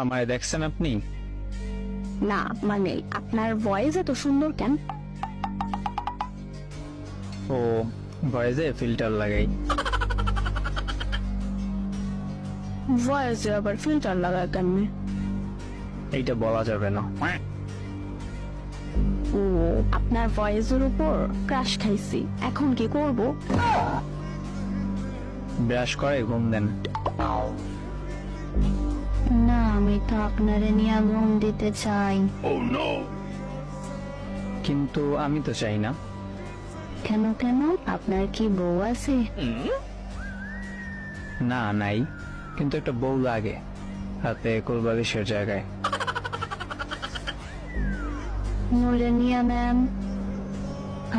আমায় দেখছেন আপনি? না মানে আপনার ভয়েস এত সুন্দর কেন? ও ভয়েসে ফিল্টার লাগাই। ভয়েসে আবার ফিল্টার লাগায় কেন? এইটা বলা যাবে না। ও আপনার ভয়েসের উপর ক্রাশ খাইছি, এখন কি করব? ব্রাশ করে ঘুম দেন। না আমি তো আপনারে নিয়ে ঘুম দিতে চাই। কিন্তু আমি তো চাই না। কেন কেন, আপনার কি বউ আছে? না নাই, কিন্তু একটা বউ লাগে হাতে কোলবালিশের জায়গায়। নইলে নিয়ে ম্যাম,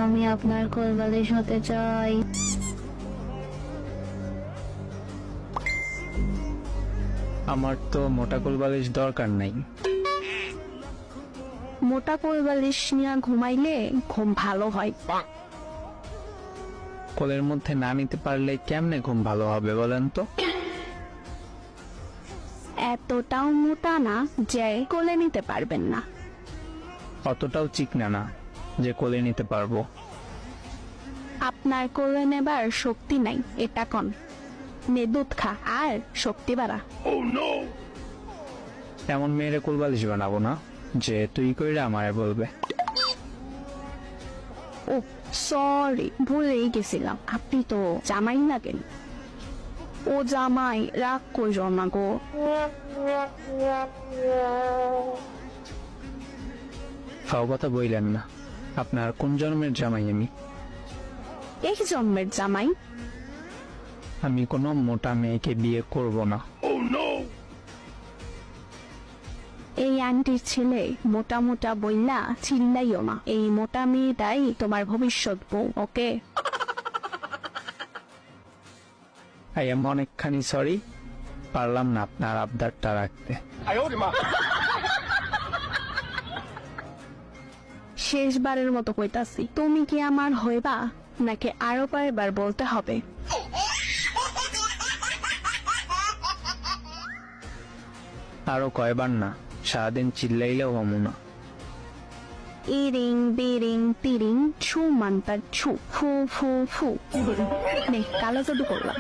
আমি আপনার কোলবালিশ হতে চাই। আমার তো মোটা কোলবালিশ দরকার নাই। মোটা কোলবালিশ নিয়ে ঘুমাইলে ঘুম ভালো হয়। কোলের মধ্যে না নিতে পারলে কেমনে ঘুম ভালো হবে বলেন তো? এতটাও মোটা না যে কোলে নিতে পারবেন না। অতটাও চিকনা না যে কোলে নিতে পারবো। আপনার কোলে নেবার শক্তি নাই, এটা কোন? নে দুধ খা আর শক্তি বাড়া। এমন মেয়েরে কোলবালিশ বানাবো না যে তুই কইরা আমারে বলবে। ও সরি, ভুলেই গেছিলাম, আপনি তো জামাই লাগেন। ও জামাই, রাগ কই না গো। ফাও কথা বইলেন না। আপনার কোন জন্মের জামাই আমি? এই জন্মের জামাই। আমি কোনো মোটা মেয়েকে বিয়ে করব না। এই আন্টির ছেলে মোটা মোটা বইলা চিল্লাইও না, এই মোটা মেয়েটাই তোমার ভবিষ্যৎ বউ, ওকে? আই এম অনেকখানি সরি, পারলাম না আপনার আবদারটা রাখতে। শেষবারের মতো কইতাছি, তুমি কি আমার হইবা নাকি আরো কয়েকবার বলতে হবে? আরো কয়বার না, সারাদিন চিল্লাইলেও হমু না। ইরিং বিরিং তিরিং ছু মান্তার ছু ফু ফু ফু। নে কালো জাদু করলাম।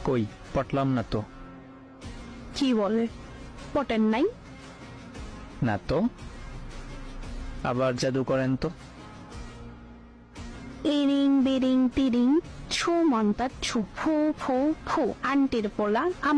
কই পটলাম না তো। কি বলে পটেন নাই? না তো, আবার জাদু করেন তো। ইরিং বিরিং তিরিং ছু মান্তার ছু ফু ফু ফু। আন্টির পোলা আমার